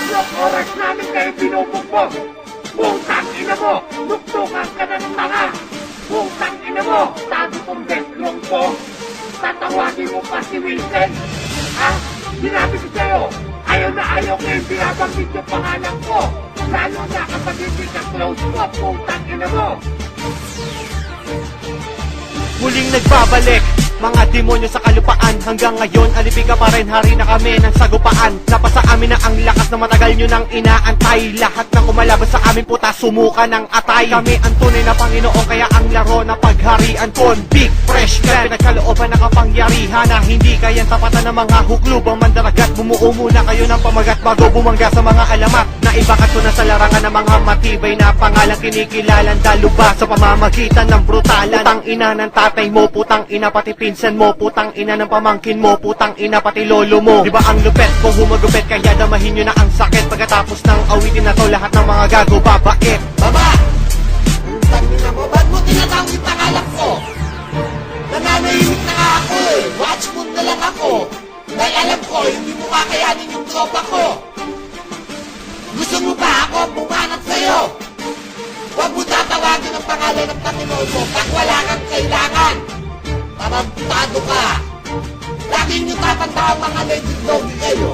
Tatlong oras namin kayo binubugbog! Putang ina mo! Nuktukan ka ng tanga! Putang ina mo! Sabi kong betlong ko! Tatawagin mo pa si Wilson! Ha? Sinabi ko sa'yo! Ayaw na ayaw ko yung binabanggit yung pangalan ko! Lalo na kapag hindi ka close mo! Putang ina mo! Muling nagbabalik, mga demonyo sa kalupaan. Hanggang ngayon, alipi ka pa rin, hari na kami ng sagupaan. Napasa amin na ang lakas na matagal nyo nang inaantay. Lahat ng kumalaban sa amin puta, sumuka ng atay. Kami ang tunay na Panginoon, kaya ang laro na pagharian kon Big Fresh Clan, pinagkalooban na kapangyarihan na hindi kayang tapatan ng mga huklubang mandaragat. Bumuo muna kayo ng pamagat bago bumangga sa mga alamat na ibakat ko na sa larangan ng mga matibay na pangalang kinikilalan. Daluba sa pamamagitan ng brutalan. Putang ina ng tatay mo, putang ina pati pinsan mo, putang ina ng pamangkin mo, putang ina pati lolo mo. Diba ang lupet ko humagupet, kaya damahin nyo na ang sakit. Pagkatapos ng awitin na to, lahat ng mga gago babait. Baba! Putang ina mo, ba't mo tinatawag yung pangalan ko? Nananahimik na nga ako eh. Watch moon na lang ako. Dahil alam ko, hindi mo kakayanin yung tropa ko. Gusto mo ba ako bumanat sa'yo? Huwag mo tatawagin ang pangalan ng Panginoon mo pag wala kang kailangan. Tarantado ka. Lagi nyo tatanda ang mga legend doggy kayo.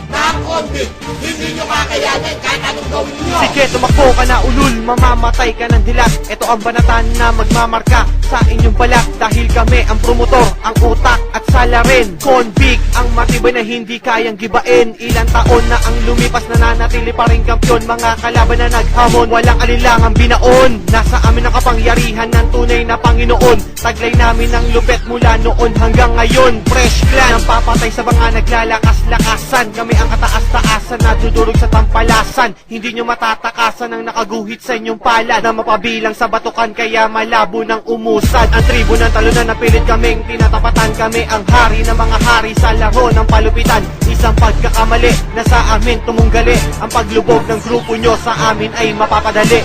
Na ang convict, hindi nyo kakayanin kahit anong gawin nyo. Sige, tumakbo ka na ulul, mamamatay ka ng dilag. Ito ang banatan na magmamarka sa inyong balat. Dahil kami ang promotor, ang utak at salarin. Convict, ang matibay na hindi kayang gibain. Ilang taon na ang lumipas, nananatili pa rin kampiyon. Mga kalaban na naghamon, walang alinlangang binaon. Nasa amin ang kapangyarihan ng tunay na Panginoon. Taglay namin ang lupet mula noon hanggang ngayon. Fresh Clan, ang papatay sa mga naglalakas-lakasan. Kami ang kataas-taasan na dudurog sa tampalasan. Hindi nyo matatakasan ang nakaguhit sa inyong palad na mapabilang sa batukan, kaya malabo ng umusad. Ang tribo ng talunan na pilit kaming tinatapatan. Kami ang hari ng mga hari sa laro ng palupitan. Isang pagkakamali na sa amin tumunggali. Ang paglubog ng grupo nyo sa amin ay mapapadali.